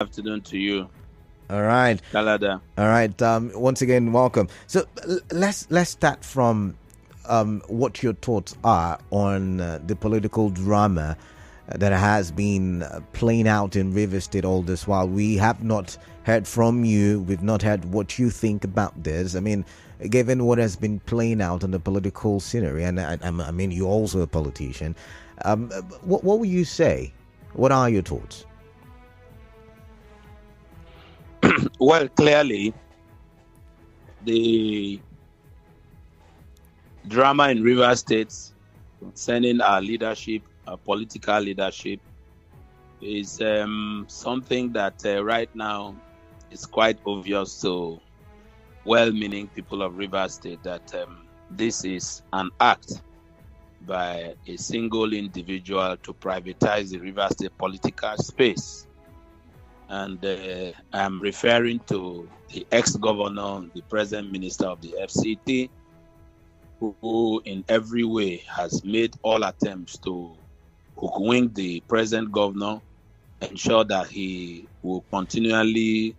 Afternoon to you, All right. Kalada. All right. Once again, welcome. So let's start from what your thoughts are on the political drama that has been playing out in River State all this while. We have not heard from you. We've not heard what you think about this. I mean, given what has been playing out in the political scenery, and I mean, you're also a politician. What would you say? What are your thoughts? Well, clearly, the drama in River State concerning our leadership, our political leadership, is something that right now is quite obvious to well-meaning people of River State that this is an act by a single individual to privatize the River State political space. And I'm referring to the ex-governor, the present minister of the FCT, who in every way has made all attempts to hook-wing the present governor, ensure that he will continually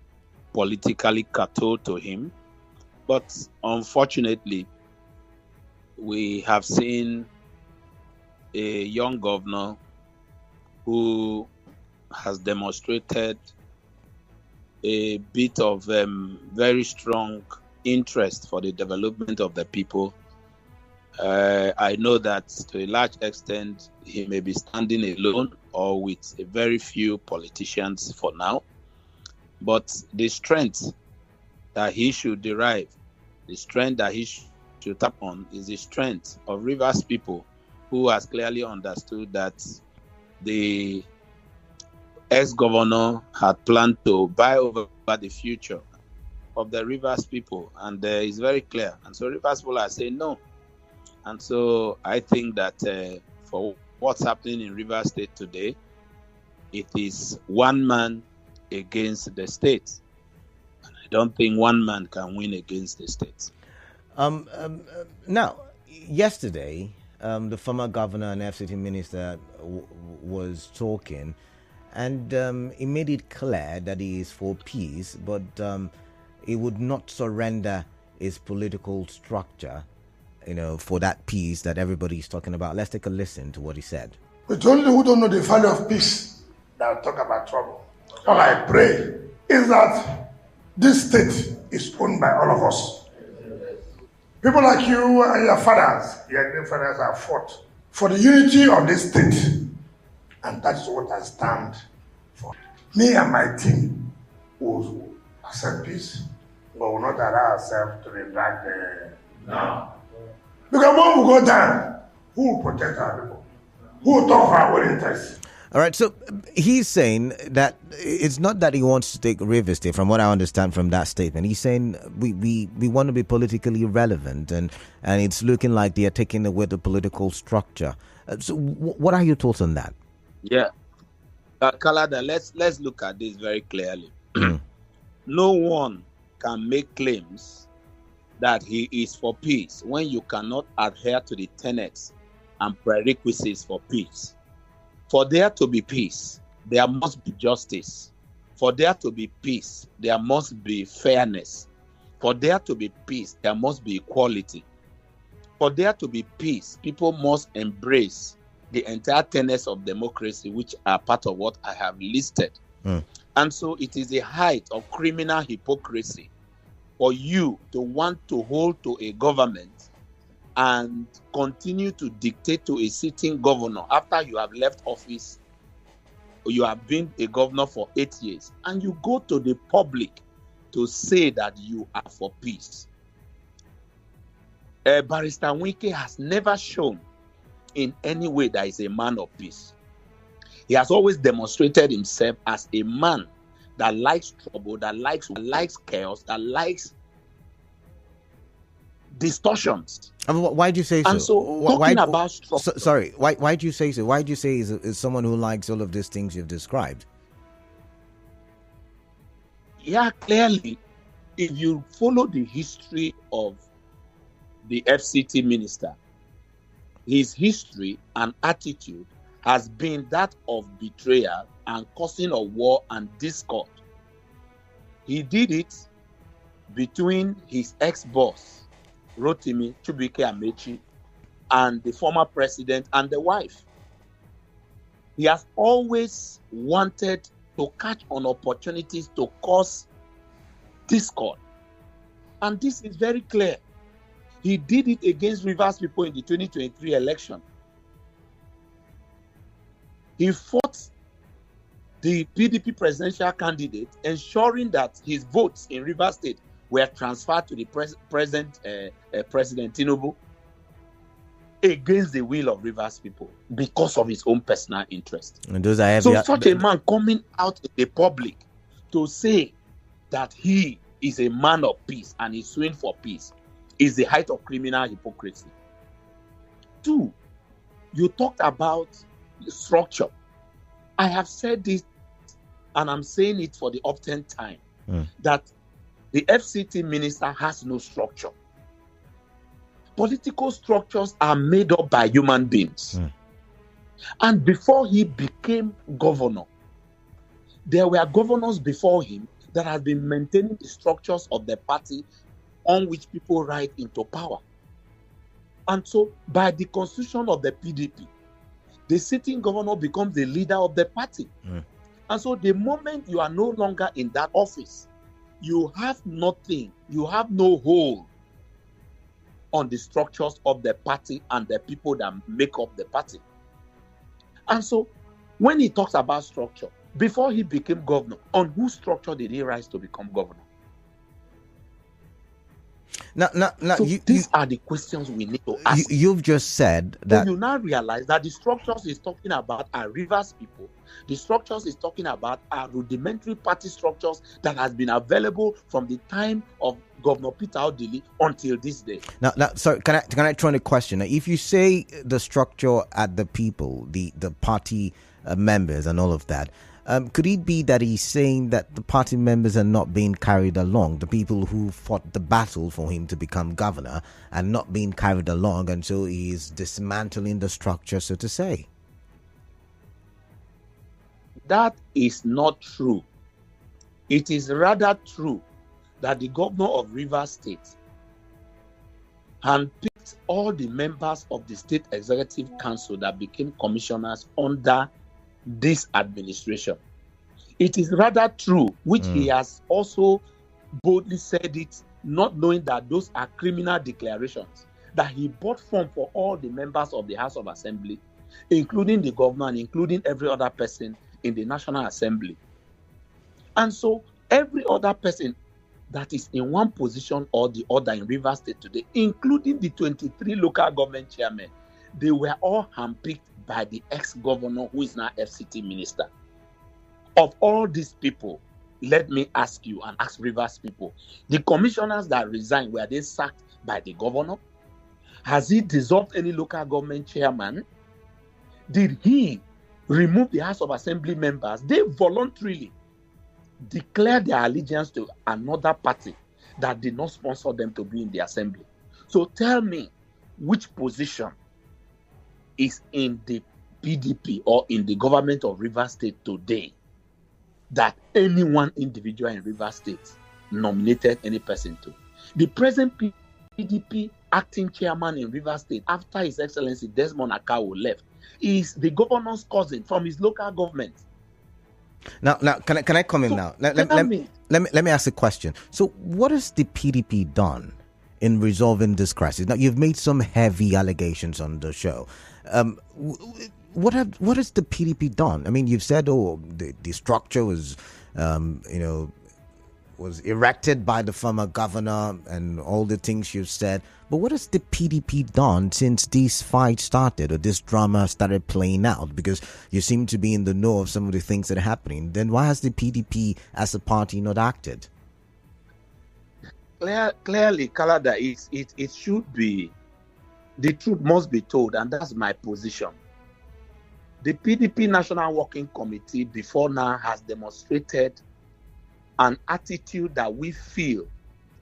politically kowtow to him. But unfortunately, we have seen a young governor who has demonstrated a bit of very strong interest for the development of the people. I know that to a large extent he may be standing alone or with a very few politicians for now, but the strength that he should derive, the strength that he should tap on is the strength of Rivers people who has clearly understood that the ex-governor had planned to buy over the future of the Rivers people, and it's very clear. And so Rivers people are saying no. And so I think that for what's happening in Rivers State today, it is one man against the state. And I don't think one man can win against the state. Now, yesterday, the former governor and FCT minister was talking, and he made it clear that he is for peace, but he would not surrender his political structure, for that peace that everybody is talking about. Let's take a listen to what he said. It's only who don't know the value of peace that talk about trouble. All I pray is that this state is owned by all of us. People like you and your fathers, your grandfathers have fought for the unity of this state. And that's what I stand for. Me and my team will accept peace, but will not allow ourselves to be dragged down. Because when we go down, who will protect our people? Who will talk for our own interests? All right, so he's saying that it's not that he wants to take River State, from what I understand from that statement. He's saying we want to be politically relevant, and it's looking like they are taking away the political structure. So what are your thoughts on that? Yeah. Kalada, let's look at this very clearly. No one can make claims that he is for peace when you cannot adhere to the tenets and prerequisites for peace. For there to be peace, there must be justice. For there to be peace, there must be fairness. For there to be peace, there must be equality. For there to be peace, people must embrace the entire tenets of democracy, which are part of what I have listed. And so it is a height of criminal hypocrisy for you to want to hold to a government and continue to dictate to a sitting governor after you have left office. You have been a governor for 8 years, and you go to the public to say that you are for peace. Barrister Wike has never shown in any way that he's a man of peace. He has always demonstrated himself as a man that likes trouble, that likes chaos, that likes distortions. Why do you say so? And so, talking about structure. Sorry, why do you say so? Why do you say is someone who likes all of these things you've described? Yeah, clearly, if you follow the history of the FCT minister, his history and attitude has been that of betrayal and causing of war and discord. He did it between his ex-boss, Rotimi Chubike Amechi, and the former president and the wife. He has always wanted to catch on opportunities to cause discord. And this is very clear. He did it against Rivers people in the 2023 election. He fought the PDP presidential candidate, ensuring that his votes in Rivers State were transferred to the President Tinubu against the will of Rivers people because of his own personal interest. And those are so such a man coming out in the public to say that he is a man of peace and is suing for peace is the height of criminal hypocrisy. 2, you talked about structure. I have said this, and I'm saying it for the often time, that the FCT minister has no structure. Political structures are made up by human beings. And before he became governor, there were governors before him that have been maintaining the structures of the party on which people ride into power. And so, by the constitution of the PDP, the sitting governor becomes the leader of the party. And so, the moment you are no longer in that office, you have nothing, you have no hold on the structures of the party and the people that make up the party. And so, when he talks about structure, before he became governor, on whose structure did he rise to become governor? Now, so these are the questions we need to ask. You've just said that. So you now realize that the structures he's talking about are Rivers people. The structures he's talking about are rudimentary party structures that has been available from the time of Governor Peter Odili until this day. Now, sorry, can I throw in a question? Now, if you say the structure at the people, the party members and all of that, could it be that he's saying that the party members are not being carried along, the people who fought the battle for him to become governor are not being carried along, and so he's dismantling the structure, so to say? That is not true. It is rather true that the governor of Rivers State handpicked all the members of the State Executive Council that became commissioners under this administration. It is rather true, which he has also boldly said it, not knowing that those are criminal declarations, that he bought form for all the members of the House of Assembly, including the governor and including every other person in the National Assembly. And so every other person that is in one position or the other in Rivers State today, including the 23 local government chairmen, they were all handpicked by the ex-governor who is now FCT minister. Of all these people, let me ask you and ask Rivers people, the commissioners that resigned, were they sacked by the governor? Has he dissolved any local government chairman? Did he remove the House of Assembly members? They voluntarily declared their allegiance to another party that did not sponsor them to be in the assembly. So tell me, which position is in the PDP or in the government of Rivers State today that any one individual in Rivers State nominated any person to? The present PDP acting chairman in Rivers State, after His Excellency Desmond Akawo left, is the governor's cousin from his local government. Now, can I come in now? Let me ask a question. So, what has the PDP done in resolving this crisis? Now, you've made some heavy allegations on the show. What has the PDP done? I mean, you've said, the structure was, was erected by the former governor and all the things you've said. But what has the PDP done since this fight started or this drama started playing out? Because you seem to be in the know of some of the things that are happening. Then why has the PDP as a party not acted? Clearly, Kalada, it should be, the truth must be told, and that's my position. The PDP National Working Committee before now has demonstrated an attitude that we feel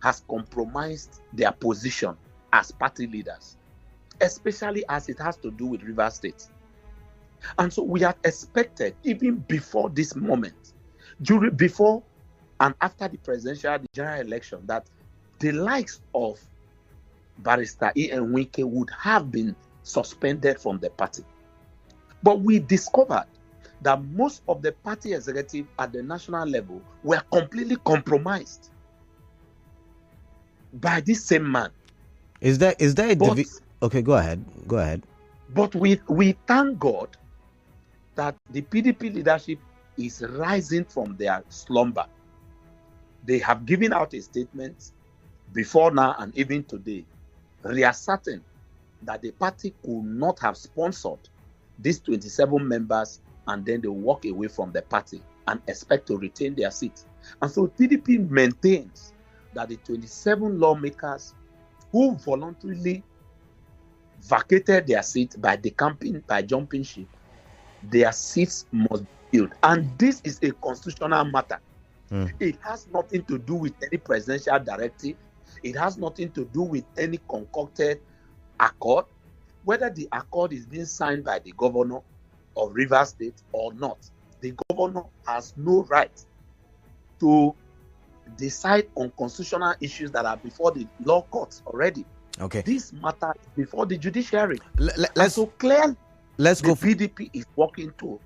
has compromised their position as party leaders, especially as it has to do with Rivers State. And so we had expected, even before this moment, before and after the presidential, the general election, that the likes of Barrister E.N. Wike would have been suspended from the party. But we discovered that most of the party executive at the national level were completely compromised by this same man. Is there a okay, go ahead. But we thank God that the PDP leadership is rising from their slumber. They have given out a statement before now and even today, reasserting that the party could not have sponsored these 27 members and then they walk away from the party and expect to retain their seat. And so PDP maintains that the 27 lawmakers who voluntarily vacated their seat by decamping, by jumping ship, their seats must be filled. And this is a constitutional matter. It has nothing to do with any presidential directive. It has nothing to do with any concocted accord. Whether the accord is being signed by the governor of Rivers State or not, the governor has no right to decide on constitutional issues that are before the law courts already. Okay. This matter is before the judiciary. Let's so clearly, let's the go. PDP is working to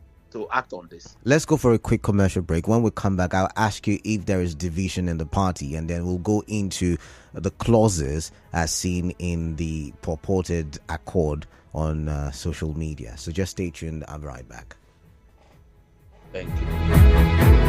act on this. Let's go for a quick commercial break. When we come back, I'll ask you if there is division in the party, and then we'll go into the clauses as seen in the purported accord on social media. So just stay tuned. I'll be right back. Thank you.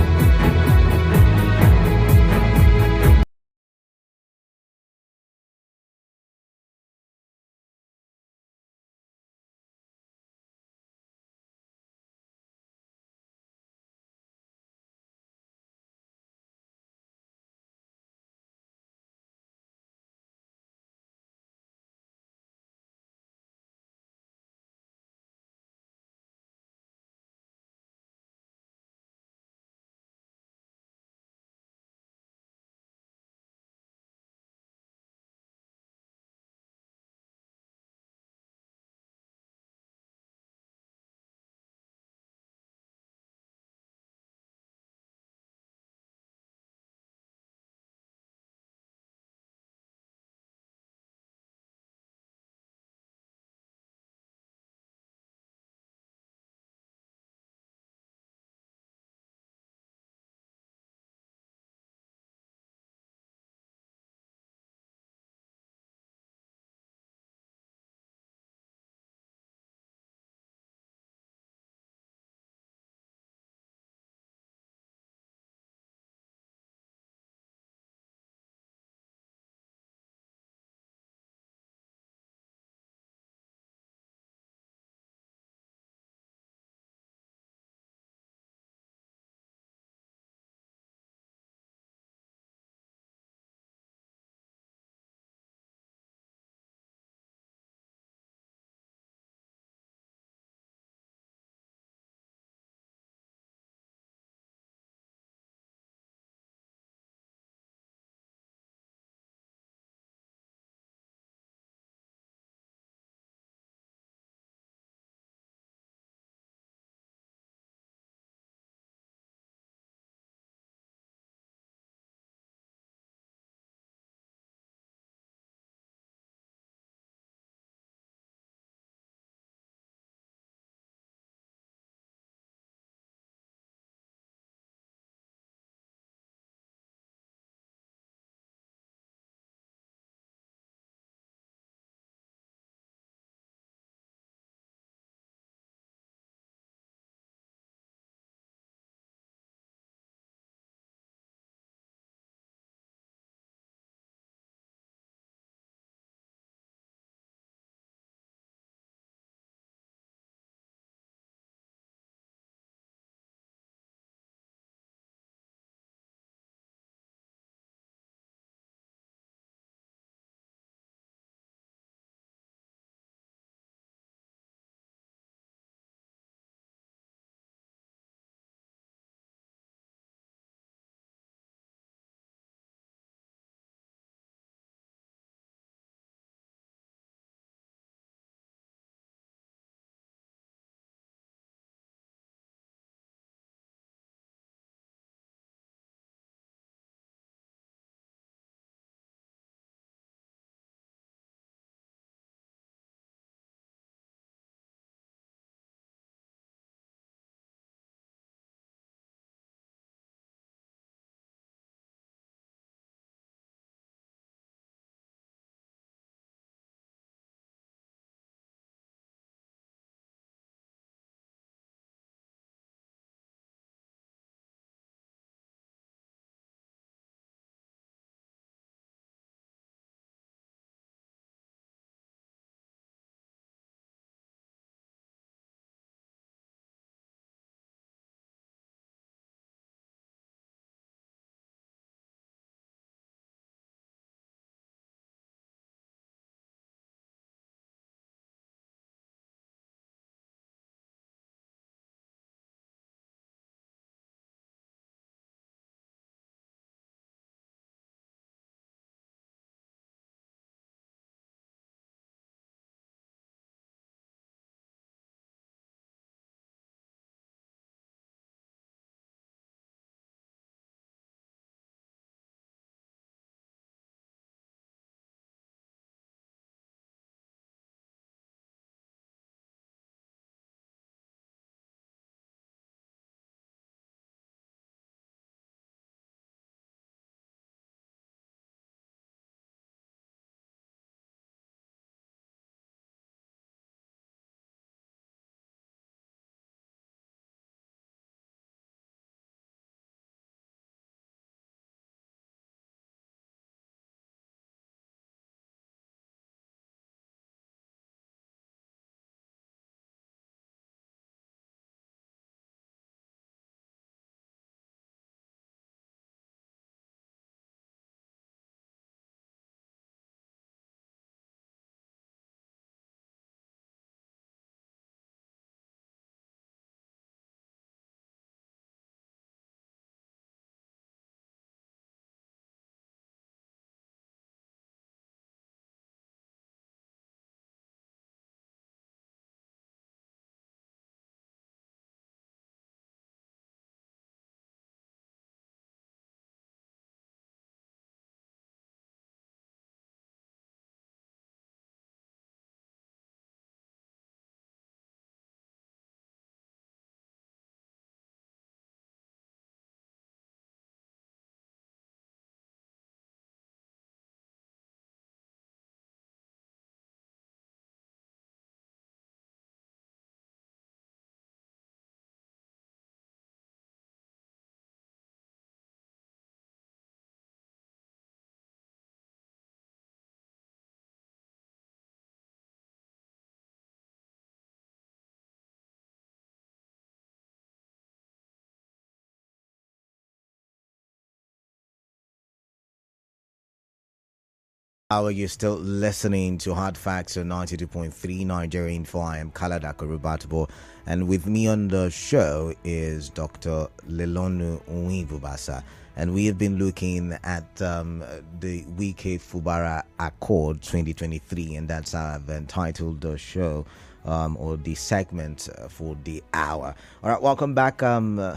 Hour, you're still listening to Hard Facts on 92.3 Nigeria Info. I am Kalada Korubatibo, and with me on the show is Dr. Lelonu Nwibubasa. And we have been looking at the Wike Fubara Accord 2023, and that's how I've entitled the show or the segment for the hour. All right, welcome back, Dr.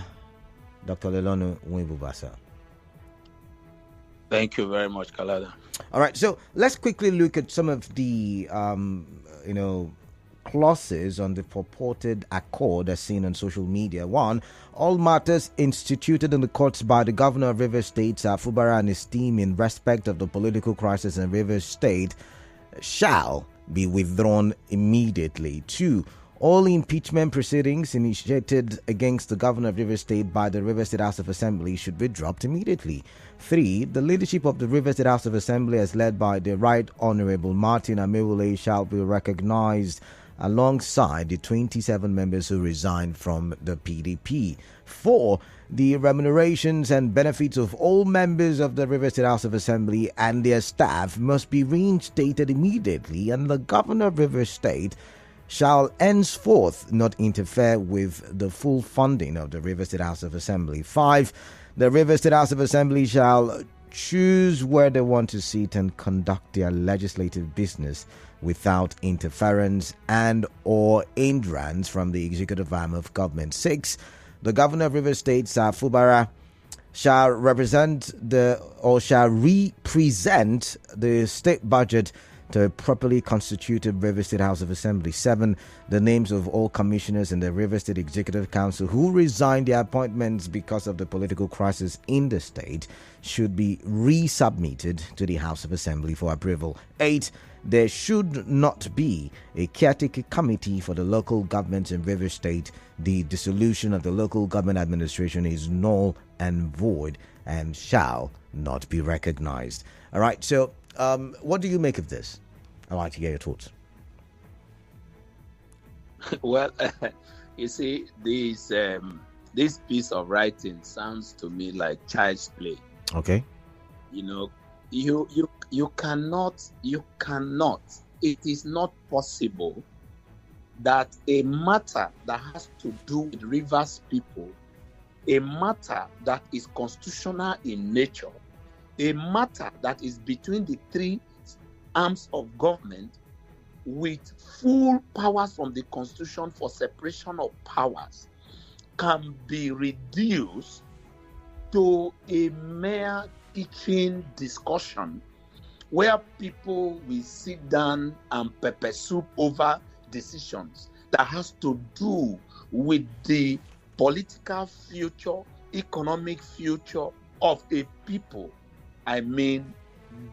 Lelonu Nwibubasa. Thank you very much, Kalada. All right, so let's quickly look at some of the, clauses on the purported accord as seen on social media. One, all matters instituted in the courts by the governor of Rivers State, Fubara, and his team in respect of the political crisis in Rivers State shall be withdrawn immediately. Two, all impeachment proceedings initiated against the governor of Rivers State by the Rivers State House of Assembly should be dropped immediately. 3. The leadership of the Rivers State House of Assembly, as led by the Right Honorable Martin Amewule, shall be recognized alongside the 27 members who resigned from the PDP. 4. The remunerations and benefits of all members of the Rivers State House of Assembly and their staff must be reinstated immediately, and the governor of Rivers State shall henceforth not interfere with the full funding of the Rivers State House of Assembly. 5. The Rivers State House of Assembly shall choose where they want to sit and conduct their legislative business without interference and or hindrance from the executive arm of government. 6. The governor of Rivers State, Fubara, shall represent shall represent the state budget to a properly constituted Rivers State House of Assembly. 7. The names of all commissioners in the Rivers State Executive Council who resigned their appointments because of the political crisis in the state should be resubmitted to the House of Assembly for approval. 8. There should not be a caretaker committee for the local governments in Rivers State. The dissolution of the local government administration is null and void and shall not be recognized. All right, so what do you make of this? I'd like to get your thoughts. Well, you see, this piece of writing sounds to me like child's play. Okay. You know, you cannot. It is not possible that a matter that has to do with Rivers people, a matter that is constitutional in nature, a matter that is between the three arms of government with full powers from the Constitution for separation of powers, can be reduced to a mere kitchen discussion where people will sit down and pepper soup over decisions that has to do with the political future, economic future of a people. I mean,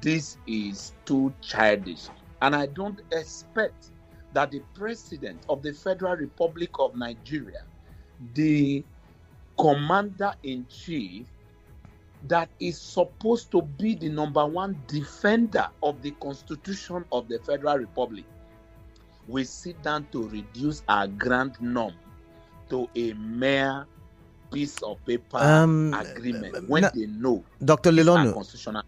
this is too childish. And I don't expect that the President of the Federal Republic of Nigeria, the Commander-in-Chief, that is supposed to be the number one defender of the Constitution of the Federal Republic, will sit down to reduce our grand norm to a mere piece of paper agreement when they know Dr. Lelonu, constitutional.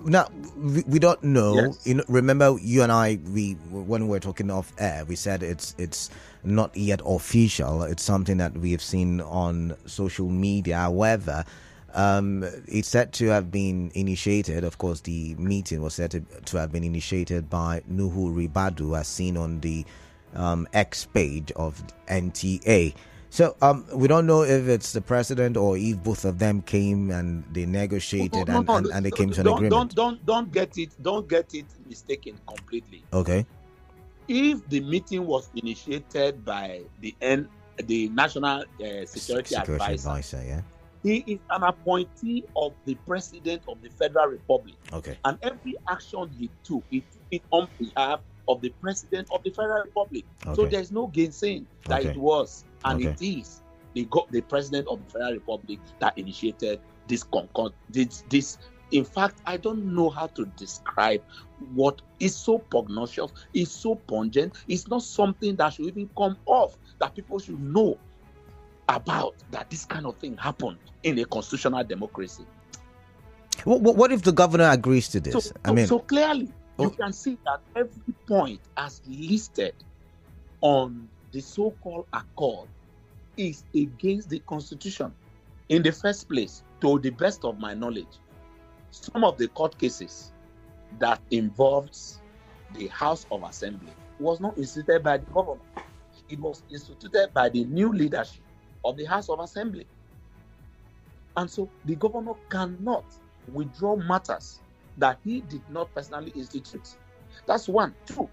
Now we don't know. Yes. You know, remember, you and I, when we were talking off air, we said it's not yet official. It's something that we have seen on social media. However, it's said to have been initiated. Of course, the meeting was said to have been initiated by Nuhu Ribadu, as seen on the X page of NTA. So we don't know if it's the president or if both of them came and they negotiated and they came to an agreement. Don't get it mistaken completely. Okay. If the meeting was initiated by the National Security Advisor, yeah. He is an appointee of the President of the Federal Republic. Okay. And every action he took, he took it on behalf of the President of the Federal Republic. Okay. So there's no gainsaying that it was. And it is the President of the Federal Republic that initiated this concord. This. In fact, I don't know how to describe what is so pugnacious, is so pungent. It's not something that should even come off, that people should know about, that this kind of thing happened in a constitutional democracy. What if the governor agrees to this? So clearly, you can see that every point as listed on the so-called accord is against the Constitution. In the first place, to the best of my knowledge, some of the court cases that involved the House of Assembly was not instituted by the government. It was instituted by the new leadership of the House of Assembly. And so the governor cannot withdraw matters that he did not personally institute. That's one. Two,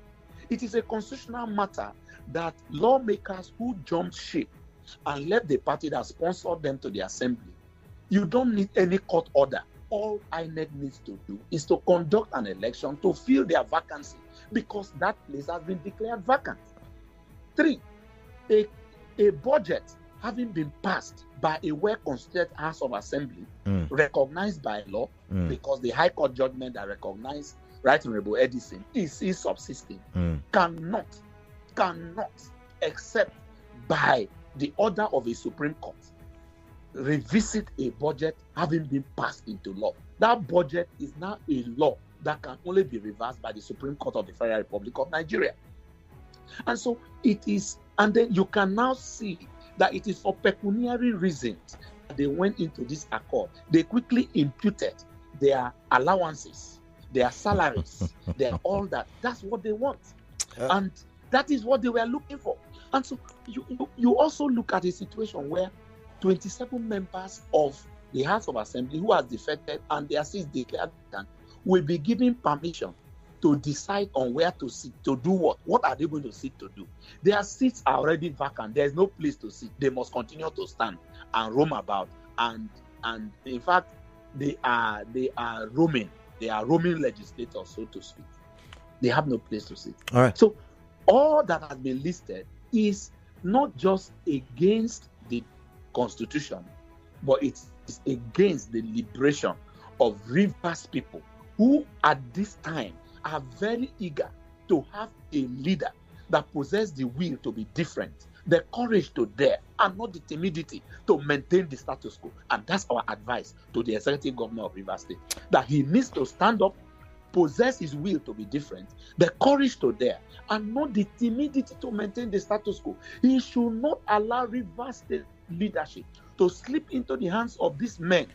it is a constitutional matter that lawmakers who jumped ship and left the party that sponsored them to the assembly, you don't need any court order. All INEC needs to do is to conduct an election to fill their vacancy, because that place has been declared vacant. Three, a budget having been passed by a well-constituted House of Assembly, recognized by law, because the High Court judgment that recognized Right Honorable Edison is subsisting, cannot, except by the order of a Supreme Court, revisit a budget having been passed into law. That budget is now a law that can only be reversed by the Supreme Court of the Federal Republic of Nigeria. And so it is, and then you can now see that it is for pecuniary reasons that they went into this accord. They quickly imputed their allowances, their salaries, their all that. That's what they want. And that is what they were looking for. And so you also look at a situation where 27 members of the House of Assembly who has defected and their seats declared vacant will be given permission to decide on where to sit, to do what. What are they going to sit to do? Their seats are already vacant. There's no place to sit. They must continue to stand and roam about. And in fact, they are roaming. They are roaming legislators, so to speak. They have no place to sit. All right. So all that has been listed is not just against the Constitution, but it's against the liberation of Rivers people who at this time are very eager to have a leader that possesses the will to be different, the courage to dare, and not the timidity to maintain the status quo. And that's our advice to the executive governor of Rivers State, that he needs to stand up, possess his will to be different, the courage to dare, and not the timidity to maintain the status quo. He should not allow Rivers State leadership to slip into the hands of these men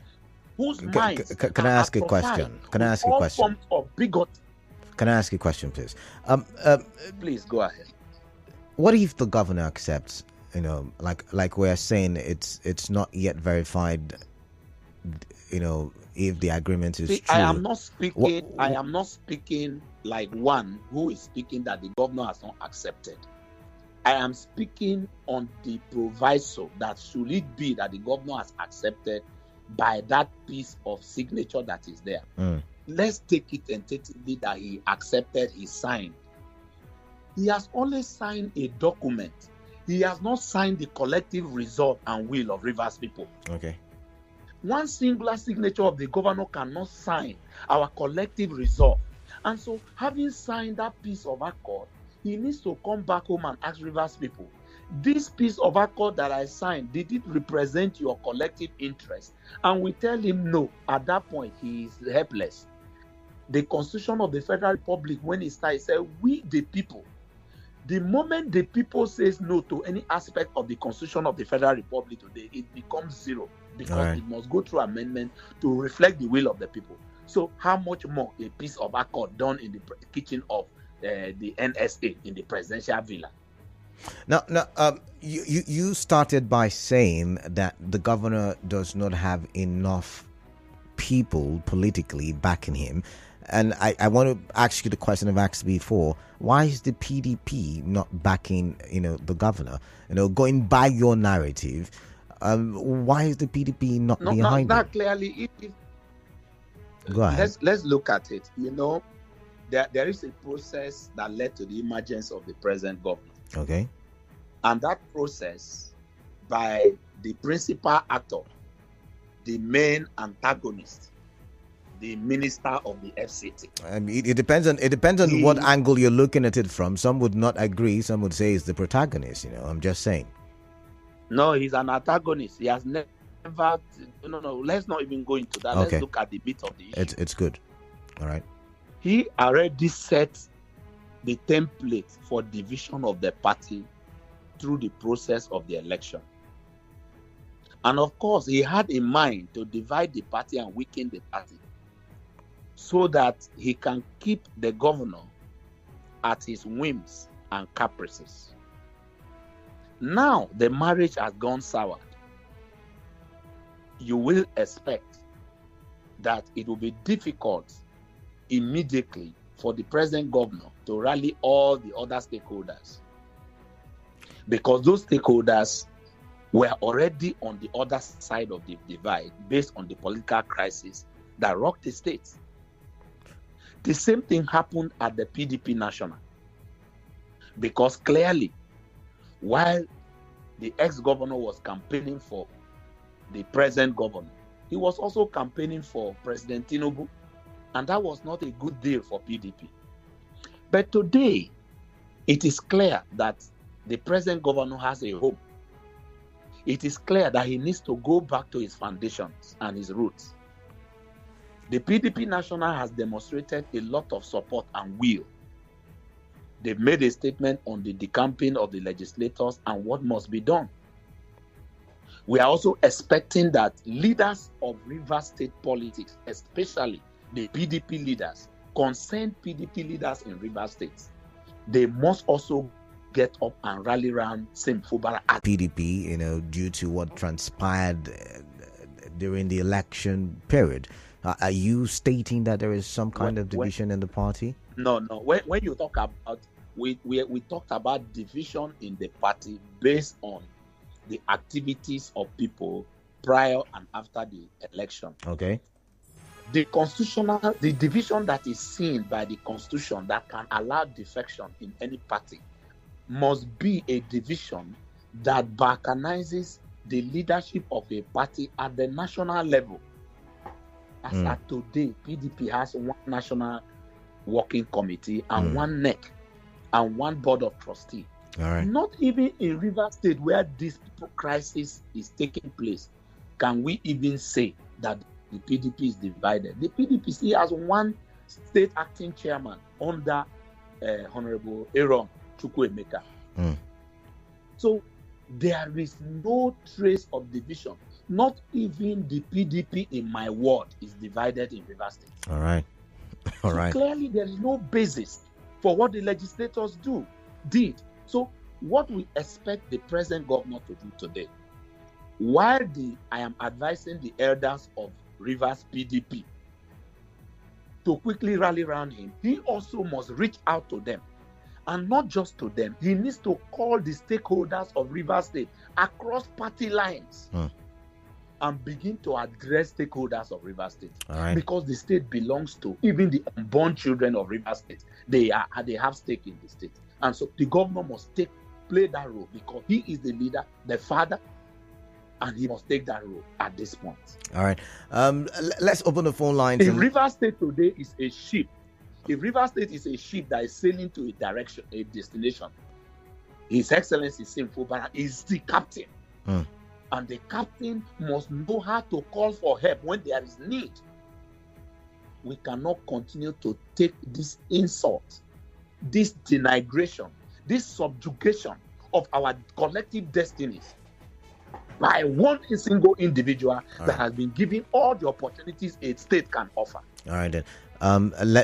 whose minds can I ask a question? Can I ask a question? Forms of bigotry. Can I ask a question, please? Please go ahead. What if the governor accepts? You know, like we're saying, it's not yet verified. You know, if the agreement is true. I am not speaking. I am not speaking like one who is speaking that the governor has not accepted. I am speaking on the proviso that should it be that the governor has accepted by that piece of signature that is there. Let's take it tentatively that he accepted, he signed. He has only signed a document. He has not signed the collective resolve and will of Rivers people. Okay. One singular signature of the governor cannot sign our collective resolve. And so, having signed that piece of accord, he needs to come back home and ask Rivers people, this piece of accord that I signed, did it represent your collective interest? And we tell him no. At that point, he is helpless. The Constitution of the Federal Republic, when it started, said, we the people. The moment the people says no to any aspect of the Constitution of the Federal Republic today, it becomes zero, because it must go through amendment to reflect the will of the people. So how much more a piece of accord done in the kitchen of the NSA in the presidential villa? Now, you started by saying that the governor does not have enough people politically backing him. And I want to ask you the question I've asked before. Why is the PDP not backing, the governor? Going by your narrative, why is the PDP not behind that him? Clearly, Go ahead. Let's look at it. There is a process that led to the emergence of the present government. Okay. And that process, by the principal actor, the main antagonist, the minister of the FCT. I mean, it depends on what angle you're looking at it from. Some would not agree. Some would say it's the protagonist. I'm just saying. No, he's an antagonist. He has never never. No. Let's not even go into that. Okay. Let's look at the meat of the issue. It's good. All right. He already set the template for division of the party through the process of the election. And of course, he had in mind to divide the party and weaken the party so that he can keep the governor at his whims and caprices. Now the marriage has gone soured. You will expect that it will be difficult immediately for the present governor to rally all the other stakeholders, because those stakeholders were already on the other side of the divide based on the political crisis that rocked the state. The same thing happened at the PDP National, because clearly, while the ex-governor was campaigning for the present governor, he was also campaigning for President Tinubu, and that was not a good deal for PDP. But today, it is clear that the present governor has a hope. It is clear that he needs to go back to his foundations and his roots. The PDP National has demonstrated a lot of support and will. They've made a statement on the decamping of the legislators and what must be done. We are also expecting that leaders of Rivers State politics, especially the PDP leaders, concerned PDP leaders in Rivers State, they must also get up and rally around Sim Fubara. PDP, due to what transpired during the election period. Are you stating that there is some kind of division in the party? No. When you talk about, we talked about division in the party based on the activities of people prior and after the election. Okay. The division that is seen by the Constitution that can allow defection in any party must be a division that balkanizes the leadership of a party at the national level. As at today, PDP has one national working committee and one NEC and one board of trustees. All right. Not even in Rivers State, where this crisis is taking place, can we even say that the PDP is divided. The PDP still has one state acting chairman under Honorable Aaron Chukwuemeka. So there is no trace of division. Not even the PDP in my ward is divided in Rivers State. All right. All right. Clearly, there is no basis for what the legislators did. So what we expect the present governor to do today, while I am advising the elders of Rivers PDP to quickly rally around him, he also must reach out to them. And not just to them, he needs to call the stakeholders of Rivers State across party lines and begin to address stakeholders of Rivers State. All right. Because the state belongs to even the unborn children of Rivers State. They have stake in the state. And so the governor must play that role, because he is the leader, the father, and he must take that role at this point. All right. Let's open the phone lines. If Rivers State today is a ship, if Rivers State is a ship that is sailing to a destination, His Excellency Sim Fubara is the captain. And the captain must know how to call for help when there is need. We cannot continue to take this insult, this denigration, this subjugation of our collective destinies by one single individual that has been given all the opportunities a state can offer. All right, then.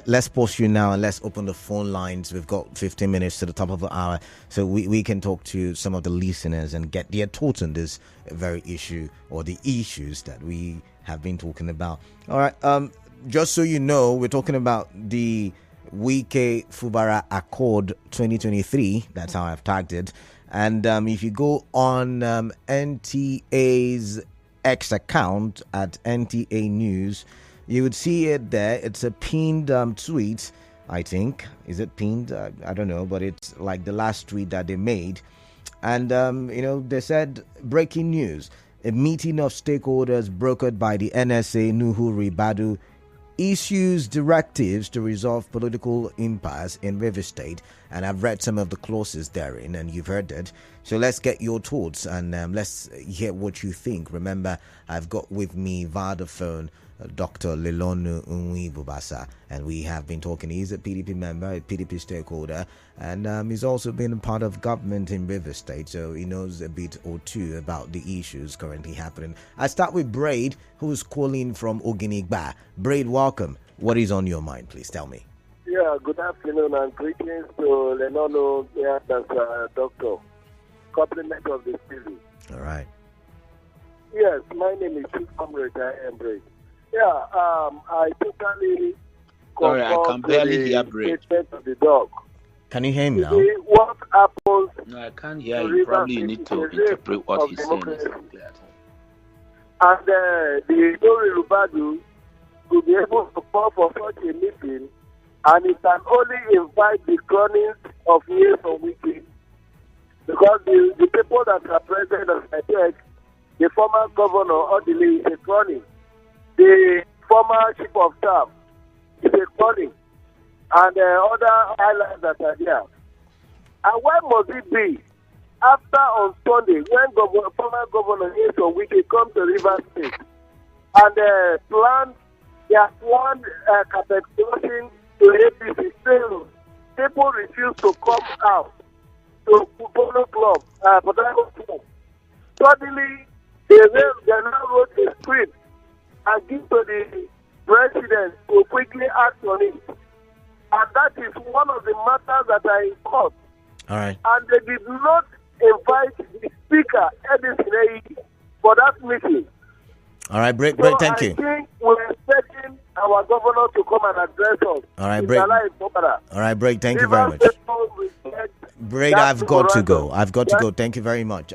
Let's pause you now and let's open the phone lines. We've got 15 minutes to the top of the hour, so we can talk to some of the listeners and get their thoughts on this very issue or the issues that we have been talking about. All right, just so you know, we're talking about the Wike Fubara Accord 2023. That's how I've tagged it. And if you go on NTA's X account at NTA News, you would see it there. It's a pinned tweet, I think. Is it pinned? I don't know, but it's like the last tweet that they made. And, they said, breaking news. A meeting of stakeholders brokered by the NSA Nuhu Ribadu issues directives to resolve political impasse in River State, and I've read some of the clauses therein, and you've heard it. So let's get your thoughts, and let's hear what you think. Remember, I've got with me via the phone Dr. Lelonu Nwibubasa, and we have been talking. He's a PDP member, a PDP stakeholder, and he's also been a part of government in River State, so he knows a bit or two about the issues currently happening. I start with Braid, who's calling from Oginigba. Braid, welcome. What is on your mind, please tell me? Yeah, good afternoon and greetings to Lelonu, Doctor. Compliment of the season. All right. Yes, my name is Chief Comrade Braid. Yeah, I totally sorry, I can barely hear Braid. Of the dog. Can you hear me now? See, what happens? No, I can't hear you. Probably you need to interpret what he's saying. And the Yorubadu to be able to call for such a meeting, and it can only invite the cronies of years or Wike, because the people that are present as I said, the former governor Odile is a crony. The former chief of staff is a crony, and other islands that are there. And why must it be after on Sunday when former governor Nyesom Wike come to River State and they have planned carpet crossing to APC, still people refuse to come out to Polo Club, Potential Club. Suddenly, they now wrote a script and give to the president to quickly act on it. And that is one of the matters that are in court. All right. And they did not invite the speaker, Edison, for that meeting. All right, break, thank you. I think we're expecting our governor to come and address us. All right, break. All right, break. Thank you very much. Break, I've got to go. Thank you very much.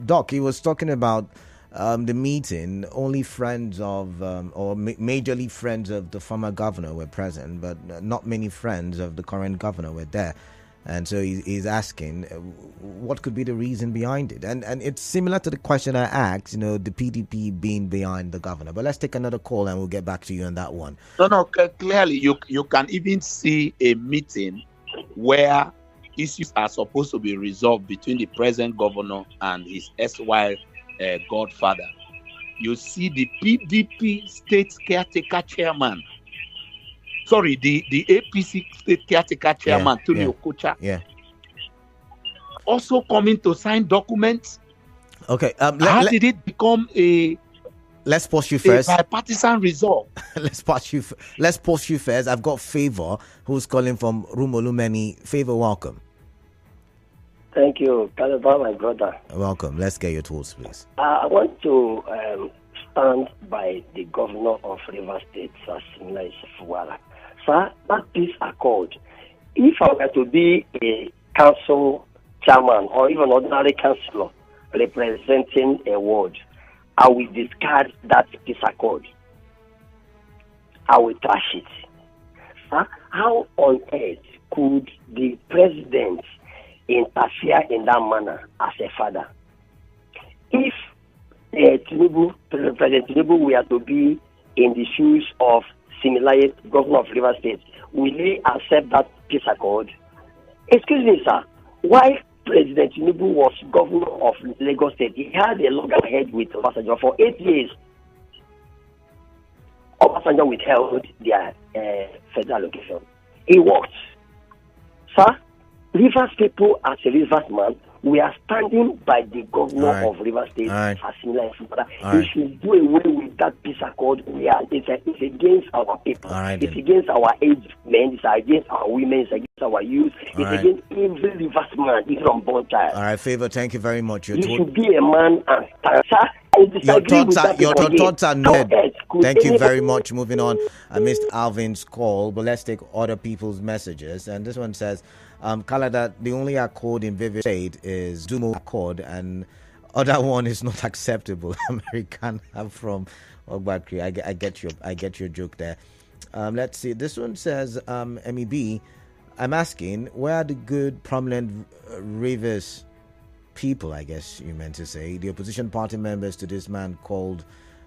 Doc, he was talking about the meeting. Only friends of, or majorly friends of the former governor were present, but not many friends of the current governor were there. And so he's asking what could be the reason behind it. And it's similar to the question I asked, the PDP being behind the governor. But let's take another call and we'll get back to you on that one. No, clearly you can even see a meeting where issues are supposed to be resolved between the present governor and his SY godfather. You see the PDP state caretaker chairman. Sorry, the APC state caretaker chairman, Tony Okocha. Yeah. Also coming to sign documents. Okay. How did it become a? Let's pause you first. A bipartisan result. Let's pause you first. I've got Favor, who's calling from Rumolumeni. Favor, welcome. Thank you, Calabar, my brother. Welcome. Let's get your thoughts, please. I want to stand by the governor of River State, Fubara. Sir, that peace accord, if I were to be a council chairman or even ordinary councillor representing a ward, I will discard that peace accord. I will trash it. Sir, how on earth could the president interfere in that manner as a father? If President Tinubu were to be in the shoes of similar governor of River State, will he accept that peace accord? Excuse me, sir. Why President Tinubu was governor of Lagos State, he had a loggerhead with Obasanjo for 8 years. Obasanjo withheld their federal allocation. He worked. Sir, Rivers people as a Rivers man, we are standing by the governor of River State as similar Fubara. He should do away with that peace accord. It's against our people. It's against our aged men. It's against our women. It's against our youth. It's against every Rivers man, even unborn child. All right, Favor, thank you very much. You should be a man and sir. Your thoughts are noted. Thank you very much. Moving on, I missed Alvin's call, but let's take other people's messages. And this one says, Kalada, the only accord in Vivid State is Zumo Accord, and other one is not acceptable. American from Ogbakri. I get your joke there. Let's see. This one says, MEB, I'm asking, where are the good, prominent Rivers people, I guess you meant to say, the opposition party members to this man called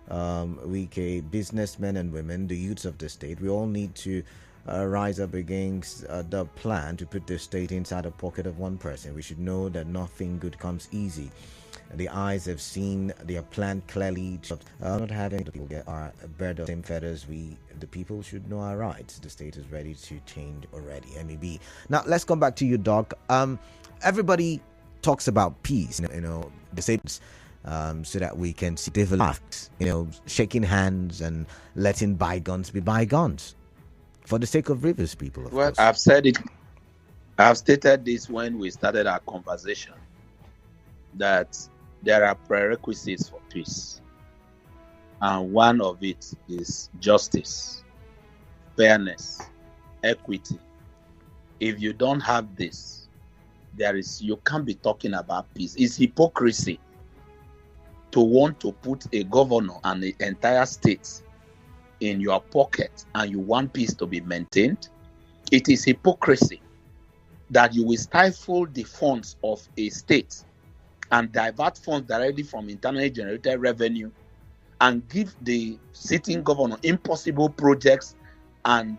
Wike, businessmen and women, the youths of the state, we all need to rise up against the plan to put the state inside the pocket of one person. We should know that nothing good comes easy. The eyes have seen their plan clearly. Not having the people get our bird of the same feathers, we, the people, should know our rights. The state is ready to change already. MEB. Now, let's come back to you, Doc. Everybody talks about peace, the state, so that we can see develop, shaking hands and letting bygones be bygones. For the sake of Rivers people, of course. I've said it. I've stated this when we started our conversation, that there are prerequisites for peace. And one of it is justice, fairness, equity. If you don't have this, you can't be talking about peace. It's hypocrisy to want to put a governor and the entire state in your pocket and you want peace to be maintained. It is hypocrisy that you will stifle the funds of a state and divert funds directly from internally generated revenue and give the sitting governor impossible projects and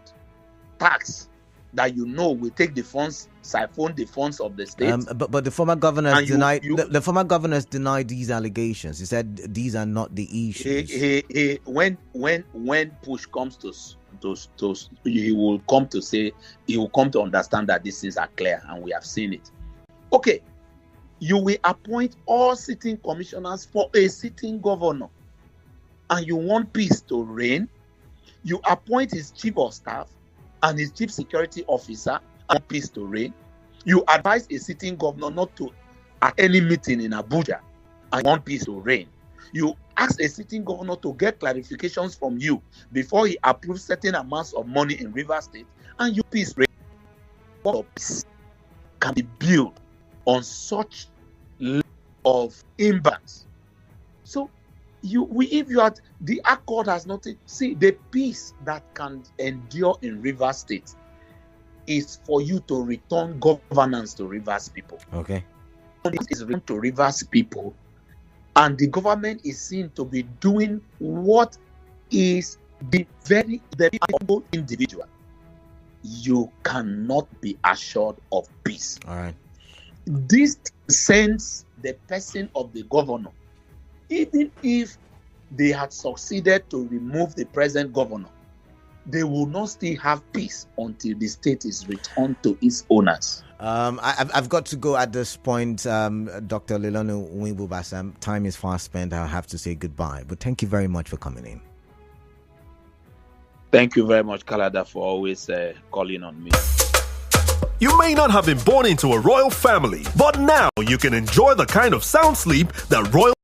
tax that will take the funds, siphon the funds of the state. But the former governors denied. The former governors denied these allegations. He said these are not the issues. When push comes to he will come to understand that these things are clear and we have seen it. Okay, you will appoint all sitting commissioners for a sitting governor, and you want peace to reign. You appoint his chief of staff and his chief security officer and peace to reign. You advise a sitting governor not to at any meeting in Abuja and want peace to reign. You ask a sitting governor to get clarifications from you before he approves certain amounts of money in Rivers State, and you peace reign. What peace can be built on such level of imbalance? So if you are, the accord has nothing. See, the peace that can endure in Rivers State is for you to return governance to Rivers people. Okay. This is returned to Rivers people, and the government is seen to be doing what is the people individual. You cannot be assured of peace. All right. This sends the person of the governor. Even if they had succeeded to remove the present governor, they will not still have peace until the state is returned to its owners. I've got to go at this point, Dr. Lelonu Nwibubasa. Time is fast spent. I'll have to say goodbye. But thank you very much for coming in. Thank you very much, Kalada, for always calling on me. You may not have been born into a royal family, but now you can enjoy the kind of sound sleep that royal